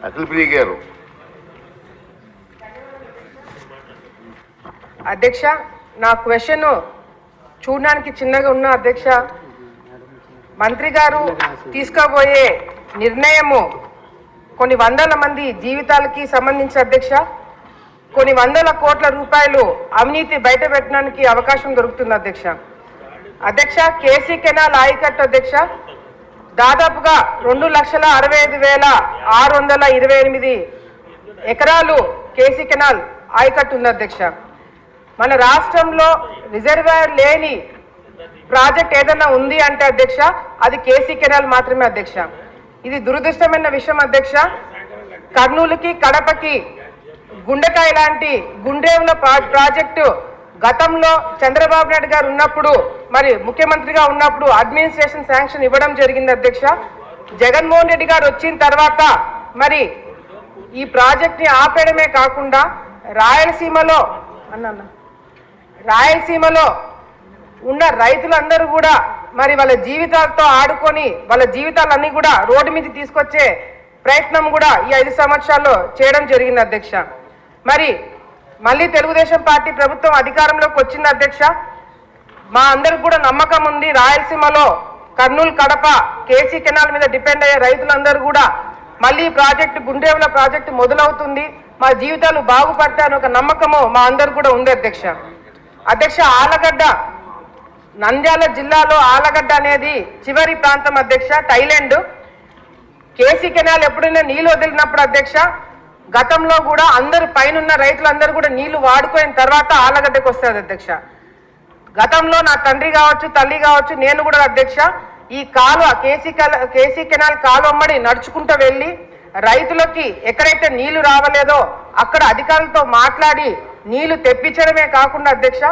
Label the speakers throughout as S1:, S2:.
S1: అఖిలప్రియ గారు.
S2: అధ్యక్ష, నా క్వశ్చన్ చూడడానికి చిన్నగా ఉన్న అధ్యక్ష, మంత్రి గారు తీసుకోబోయే నిర్ణయము కొన్ని వందల మంది జీవితాలకి సంబంధించి అధ్యక్ష, కొన్ని వందల కోట్ల రూపాయలు అవినీతి బయట పెట్టడానికి అవకాశం దొరుకుతుంది అధ్యక్ష. అధ్యక్ష, కేసీ కెనాల్ ఆయకట్టు అధ్యక్ష దాదాపుగా 2,65,628 ఎకరాలు కేసీ కెనాల్ ఆయకట్టు ఉంది అధ్యక్ష. మన రాష్ట్రంలో రిజర్వాయర్ లేని ప్రాజెక్ట్ ఏదైనా ఉంది అంటే అధ్యక్ష అది కేసీ కెనాల్ మాత్రమే అధ్యక్ష. ఇది దురదృష్టమైన విషయం అధ్యక్ష. కర్నూలుకి కడపకి గుండెకాయ లాంటి గుండ్రేవుల ప్రాజెక్టు గతంలో చంద్రబాబు నాయుడు గారు ఉన్నప్పుడు మరి ముఖ్యమంత్రిగా ఉన్నప్పుడు అడ్మినిస్ట్రేషన్ శాంక్షన్ ఇవ్వడం జరిగింది అధ్యక్ష. జగన్మోహన్ రెడ్డి గారు వచ్చిన తర్వాత మరి ఈ ప్రాజెక్ట్ని ఆపేయడమే కాకుండా రాయలసీమలో ఉన్న రైతులందరూ కూడా మరి వాళ్ళ జీవితాలతో ఆడుకొని వాళ్ళ జీవితాలన్నీ కూడా రోడ్డు మీద తీసుకొచ్చే ప్రయత్నం కూడా ఈ 5 సంవత్సరాల్లో చేయడం జరిగింది అధ్యక్ష. మరి మళ్ళీ తెలుగుదేశం పార్టీ ప్రభుత్వం అధికారంలోకి వచ్చింది అధ్యక్ష. మా అందరికి కూడా నమ్మకం ఉంది, రాయలసీమలో కర్నూలు కడప కేసీ కెనాల్ మీద డిపెండ్ అయ్యే రైతులందరూ కూడా మళ్ళీ ప్రాజెక్టు గుండ్రేవుల ప్రాజెక్టు మొదలవుతుంది, మా జీవితాలు బాగుపడతాయని ఒక నమ్మకము మా అందరు కూడా ఉంది అధ్యక్ష. అధ్యక్ష, ఆలగడ్డ నంద్యాల జిల్లాలో ఆలగడ్డ అనేది చివరి ప్రాంతం అధ్యక్ష, థైలాండ్. కేసీ కెనాల్ ఎప్పుడైనా నీళ్ళు వదిలినప్పుడు అధ్యక్ష గతంలో కూడా అందరు పైన రైతులందరూ కూడా నీళ్లు వాడుకోయిన తర్వాత ఆలగడ్డకు వస్తుంది అధ్యక్ష. గతంలో నా తండ్రి కావచ్చు తల్లి కావచ్చు నేను కూడా అధ్యక్ష ఈ కాలువ కేసీ కెనాల్ కాలువమ్మడి నడుచుకుంటూ వెళ్ళి రైతులకి ఎక్కడైతే నీళ్లు రావలేదో అక్కడ అధికారులతో మాట్లాడి నీళ్లు తెప్పించడమే కాకుండా అధ్యక్ష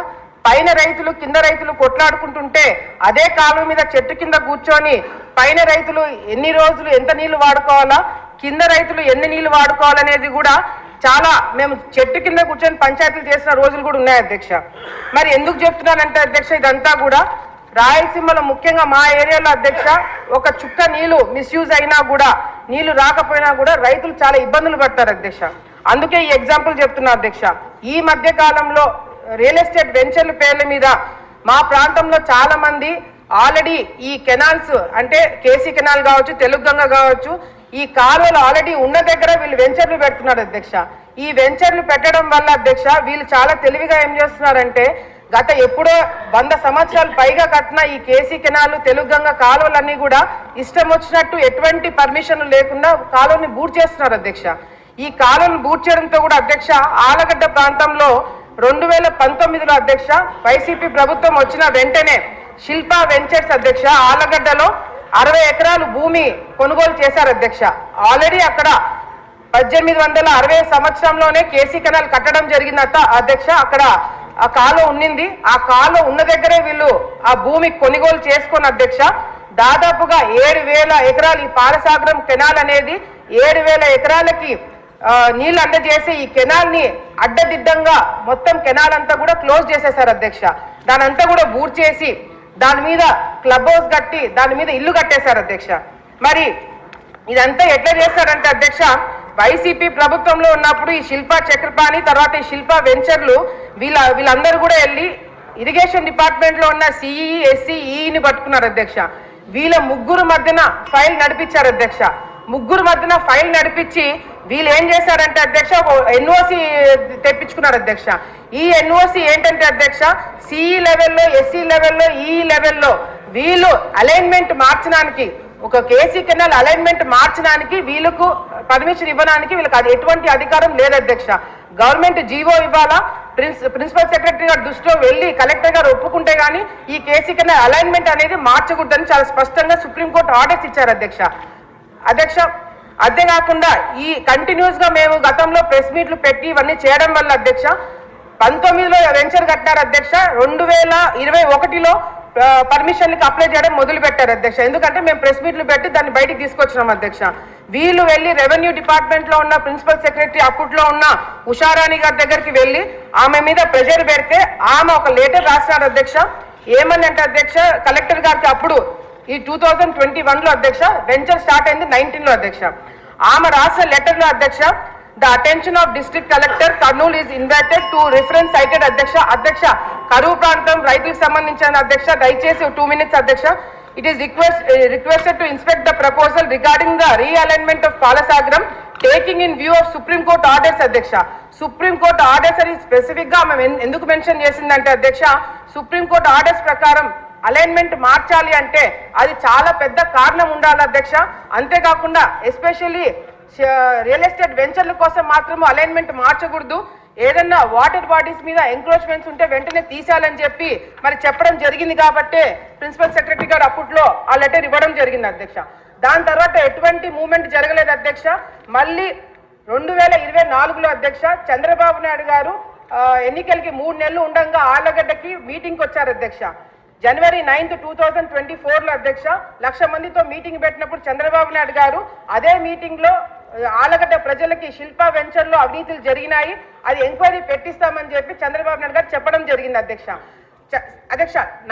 S2: పైన రైతులు కింద రైతులు కొట్లాడుకుంటుంటే అదే కాలువ మీద చెట్టు కింద కూర్చొని పైన రైతులు ఎన్ని రోజులు ఎంత నీళ్లు వాడుకోవాలా, కింద రైతులు ఎన్ని నీళ్లు వాడుకోవాలనేది కూడా చాలా మేము చెట్టు కింద కూర్చొని పంచాయతీలు చేసిన రోజులు కూడా ఉన్నాయి అధ్యక్ష. మరి ఎందుకు చెప్తున్నానంటే అధ్యక్ష ఇదంతా కూడా రాయలసీమలో ముఖ్యంగా మా ఏరియాలో అధ్యక్ష ఒక చుక్క నీళ్లు మిస్యూజ్ అయినా కూడా నీళ్లు రాకపోయినా కూడా రైతులు చాలా ఇబ్బందులు పడతారు అధ్యక్ష. అందుకే ఈ ఎగ్జాంపుల్ చెప్తున్నా అధ్యక్ష. ఈ మధ్య కాలంలో రియల్ ఎస్టేట్ వెంచర్ల పేర్ల మీద మా ప్రాంతంలో చాలా మంది ఆల్రెడీ ఈ కెనాల్స్ అంటే కేసీ కెనాల్ కావచ్చు తెలుగు గంగ కావచ్చు ఈ కాలువలు ఆల్రెడీ ఉన్న దగ్గర వీళ్ళు వెంచర్లు పెడుతున్నారు అధ్యక్ష. ఈ వెంచర్లు పెట్టడం వల్ల అధ్యక్ష వీళ్ళు చాలా తెలివిగా ఏం చేస్తున్నారంటే గత ఎప్పుడో 100 సంవత్సరాలు పైగా కట్టిన ఈ కేసీ కెనాల్ తెలుగు గంగ కాలువలన్నీ కూడా ఇష్టం వచ్చినట్టు ఎటువంటి పర్మిషన్లు లేకుండా కాలువని బూట్ చేస్తున్నారు అధ్యక్ష. ఈ కాలువను బూట్ చేయడంతో కూడా అధ్యక్ష ఆలగడ్డ ప్రాంతంలో 2019లో అధ్యక్ష వైసీపీ ప్రభుత్వం వచ్చిన వెంటనే శిల్పా వెంచర్స్ అధ్యక్ష ఆలగడ్డలో 60 ఎకరాలు భూమి కొనుగోలు చేశారు అధ్యక్ష. ఆల్రెడీ అక్కడ 1860 సంవత్సరంలోనే కేసీ కెనాల్ కట్టడం జరిగింది అధ్యక్ష. అక్కడ ఆ కాలువ ఉన్నింది, ఆ కాలువ ఉన్న దగ్గరే వీళ్ళు ఆ భూమి కొనుగోలు చేసుకున్న అధ్యక్ష దాదాపుగా 7,000 ఎకరాలు ఈ పాలసాగరం కెనాల్ అనేది 7,000 ఎకరాలకి నీళ్లు అందజేసి ఈ కెనాల్ ని అడ్డదిడ్డంగా మొత్తం కెనాల్ అంతా కూడా క్లోజ్ చేసేసారు అధ్యక్ష. దాని అంతా కూడా బూట్ చేసి దాని మీద క్లబ్ హౌస్ కట్టి దాని మీద ఇల్లు కట్టేశారు అధ్యక్ష. మరి ఇదంతా ఎట్లా చేస్తారంటే అధ్యక్ష వైసీపీ ప్రభుత్వంలో ఉన్నప్పుడు ఈ శిల్పా చక్రపాణి తర్వాత ఈ శిల్పా వెంచర్లు వీళ్ళందరూ కూడా వెళ్ళి ఇరిగేషన్ డిపార్ట్మెంట్ లో ఉన్న సిఈ ఎస్సీ ఈని పట్టుకున్నారు అధ్యక్ష. వీళ్ళ ముగ్గురు మధ్యన ఫైల్ నడిపించారు అధ్యక్ష. ముగ్గురు మధ్యన ఫైల్ నడిపించి వీళ్ళు ఏం చేశారంటే అధ్యక్ష ఎన్ఓసి తెప్పించుకున్నారు అధ్యక్ష. ఈ ఎన్ఓసి ఏంటంటే అధ్యక్ష సిఈ లెవెల్లో ఎస్సీ లెవెల్లో ఈ లెవెల్లో వీళ్ళు అలైన్మెంట్ మార్చడానికి ఒక కేసీ కెనాల్ అలైన్మెంట్ మార్చడానికి వీళ్ళకు పర్మిషన్ ఇవ్వడానికి వీళ్ళకి అది ఎటువంటి అధికారం లేదు అధ్యక్ష. గవర్నమెంట్ జీవో ఇవ్వాలా, ప్రిన్సిపల్ సెక్రటరీ గారు దృష్టిలో వెళ్ళి కలెక్టర్ గారు ఒప్పుకుంటే గానీ ఈ కేసీ కెనాల్ అలైన్మెంట్ అనేది మార్చకూడదని చాలా స్పష్టంగా సుప్రీంకోర్టు ఆర్డర్స్ ఇచ్చారు అధ్యక్ష. అంతేకాకుండా ఈ కంటిన్యూస్ గా మేము గతంలో ప్రెస్ మీట్లు పెట్టి ఇవన్నీ చేయడం వల్ల అధ్యక్ష 19లో వెంచర్ కట్టారు అధ్యక్ష. 2021లో పర్మిషన్లకి అప్లై చేయడం మొదలు పెట్టారు అధ్యక్ష. ఎందుకంటే మేము ప్రెస్ మీట్లు పెట్టి దాన్ని బయటికి తీసుకొచ్చినాం అధ్యక్ష. వీళ్ళు వెళ్ళి రెవెన్యూ డిపార్ట్మెంట్ లో ఉన్న ప్రిన్సిపల్ సెక్రటరీ అప్పట్లో ఉన్న ఉషారాణి గారి దగ్గరికి వెళ్ళి ఆమె మీద ప్రెషర్ పెడితే ఆమె ఒక లెటర్ రాసినారు అధ్యక్ష. ఏమని అంటే అధ్యక్ష కలెక్టర్ గారికి అప్పుడు ఈ 2021లో అధ్యక్ష వెంచర్ స్టార్ట్ అయింది 19లో అధ్యక్ష. ఆమె రాసిన లెటర్లో అధ్యక్ష, the attention of district collector Kurnool is invited to reference sighted అధ్యక్ష కరువు ప్రాంతం రైతులకు సంబంధించిన అధ్యక్ష దయచేసి 2 minutes అధ్యక్ష. It is requested to inspect the proposal regarding the realignment of Palasagram taking in view of Supreme Court orders అధ్యక్ష. సుప్రీం కోర్టు ఆర్డర్స్ అని స్పెసిఫిక్ గా మేము ఎందుకు మెన్షన్ చేసిందంటే అధ్యక్ష, సుప్రీం కోర్టు ఆర్డర్స్ ప్రకారం అలైన్మెంట్ మార్చాలి అంటే అది చాలా పెద్ద కారణం ఉండాలి అధ్యక్ష. అంతేకాకుండా ఎస్పెషల్లీ రియల్ ఎస్టేట్ వెంచర్ల కోసం మాత్రము అలైన్మెంట్ మార్చకూడదు. ఏదన్నా వాటర్ బాడీస్ మీద ఎంక్రోచ్మెంట్స్ ఉంటే వెంటనే తీసేయాలని చెప్పి మరి చెప్పడం జరిగింది కాబట్టి ప్రిన్సిపల్ సెక్రటరీ గారు అప్పట్లో ఆ లెటర్ ఇవ్వడం జరిగింది అధ్యక్ష. దాని తర్వాత ఎటువంటి మూవ్మెంట్ జరగలేదు అధ్యక్ష. మళ్ళీ 2024లో అధ్యక్ష చంద్రబాబు నాయుడు గారు ఎన్నికలకి 3 నెలలు ఉండగా ఆళ్లగడ్డకి మీటింగ్కి వచ్చారు అధ్యక్ష. January 9th, 2024లో అధ్యక్ష 1,00,000 మందితో మీటింగ్ పెట్టినప్పుడు చంద్రబాబు నాయుడు గారు అదే మీటింగ్ లో ఆళ్లగడ్డ ప్రజలకి శిల్పా వెంచర్ లో అవినీతులు జరిగినాయి, అది ఎంక్వైరీ పెట్టిస్తామని చెప్పి చంద్రబాబు నాయుడు గారు చెప్పడం జరిగింది అధ్యక్ష.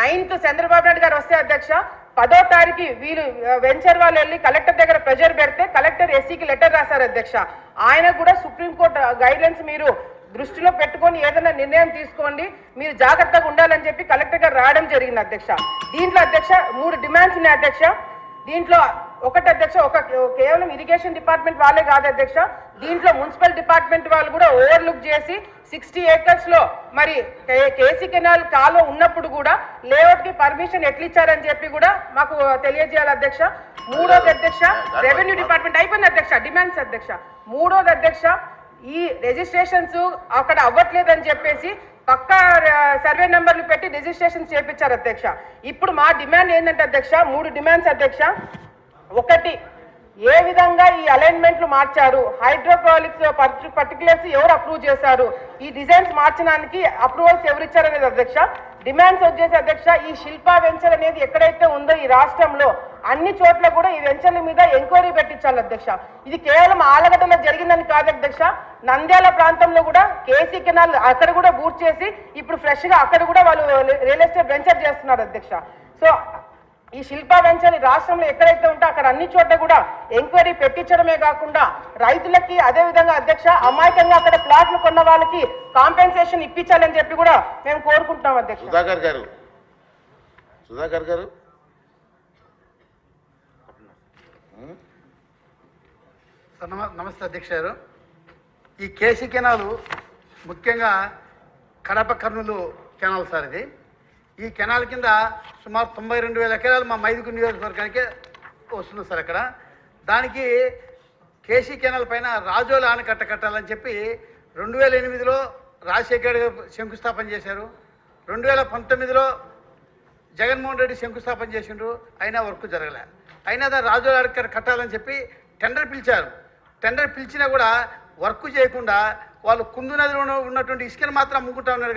S2: 9th చంద్రబాబు నాయుడు గారు వస్తే అధ్యక్ష 10వ తారీఖు వీళ్ళు వెంచర్ వాళ్ళు వెళ్ళి కలెక్టర్ దగ్గర ప్రెజర్ పెడితే కలెక్టర్ ఎస్సీకి లెటర్ రాశారు అధ్యక్ష. ఆయన కూడా సుప్రీంకోర్టు గైడ్లైన్స్ మీరు దృష్టిలో పెట్టుకొని ఏదైనా నిర్ణయం తీసుకోండి, మీరు జాగ్రత్తగా ఉండాలని చెప్పి కలెక్టర్ గారు రావడం జరిగింది అధ్యక్ష. దీంట్లో అధ్యక్ష 3 డిమాండ్స్ ఉన్నాయి అధ్యక్ష. దీంట్లో ఒకటి అధ్యక్ష, కేవలం ఇరిగేషన్ డిపార్ట్మెంట్ వాళ్ళే కాదు అధ్యక్ష, దీంట్లో మున్సిపల్ డిపార్ట్మెంట్ వాళ్ళు కూడా ఓవర్లుక్ చేసి 60 acres లో మరి కేసీ కెనాల్ కాలువ ఉన్నప్పుడు కూడా లేఅవుట్ కి పర్మిషన్ ఎట్లా ఇచ్చారని చెప్పి కూడా మాకు తెలియజేయాలి అధ్యక్ష. మూడోది అధ్యక్ష, రెవెన్యూ డిపార్ట్మెంట్ అయిపోయింది అధ్యక్ష డిమాండ్స్ అధ్యక్ష. మూడోది అధ్యక్ష, ఈ రిజిస్ట్రేషన్స్ అక్కడ అవ్వట్లేదని చెప్పేసి పక్కా సర్వే నెంబర్లు పెట్టి రిజిస్ట్రేషన్ చేపించారు అధ్యక్ష. ఇప్పుడు మా డిమాండ్ ఏంటంటే అధ్యక్ష 3 డిమాండ్స్ అధ్యక్ష. ఒకటి, ఏ విధంగా ఈ అలైన్మెంట్లు మార్చారు, హైడ్రోపాలిక్స్ పర్టికులర్స్ ఎవరు అప్రూవ్ చేశారు, ఈ డిజైన్స్ మార్చడానికి అప్రూవల్స్ ఎవరు ఇచ్చారనేది అధ్యక్ష. డిమాండ్స్ వచ్చేసి అధ్యక్ష, ఈ శిల్పా వెంచర్ అనేది ఎక్కడైతే ఉందో ఈ రాష్ట్రంలో అన్ని చోట్ల కూడా ఈ వెంచర్ల మీద ఎంక్వైరీ పెట్టించాలి అధ్యక్ష. ఇది కేవలం ఆలగడ్డలో జరిగిందని కాదు అధ్యక్ష, నంద్యాల ప్రాంతంలో కూడా కేసీ కెనాల్ అక్కడ కూడా బూట్ చేసి ఇప్పుడు ఫ్రెష్ గా అక్కడ కూడా వాళ్ళు రియల్ ఎస్టేట్ వెంచర్ చేస్తున్నారు అధ్యక్ష. సో ఈ శిల్పా వెంచర్ రాష్ట్రంలో ఎక్కడైతే ఉంటే అక్కడ అన్ని చోట్ల కూడా ఎంక్వైరీ పెట్టించడమే కాకుండా రైతులకి అదే విధంగా అధ్యక్ష అమాయకంగా అక్కడ ప్లాట్లు కొన్న వాళ్ళకి కాంపెన్సేషన్ ఇప్పించాలని చెప్పి కూడా మేము కోరుకుంటున్నాం అధ్యక్ష.
S1: సుధాకర్ గారు
S3: నమస్తే అధ్యక్ష గారు. ఈ కేసీ కెనాలు ముఖ్యంగా కడప కర్నూలు కెనాల్ సార్. ఇది ఈ కెనాల్ కింద సుమారు 92,000 ఎకరాలు మా మైదుగు నియోజకవర్గానికి వస్తుంది సార్. అక్కడ దానికి కేసీ కెనాల్ పైన రాజోల ఆనకట్ట కట్టాలని చెప్పి 2008లో రాజశేఖర్ శంకుస్థాపన చేశారు. 2019లో జగన్మోహన్ రెడ్డి శంకుస్థాపన చేసిండ్రు, అయినా వర్క్ జరగలే. అయినా దాన్ని రాజోల ఆనకట్ట కట్టాలని చెప్పి టెండర్ పిలిచారు. టెండర్ పిలిచినా కూడా వర్క్ చేయకుండా వాళ్ళు కుందు నదిలో ఉన్నటువంటి ఇసుకను మాత్రం అమ్ముకుంటా ఉన్నారు.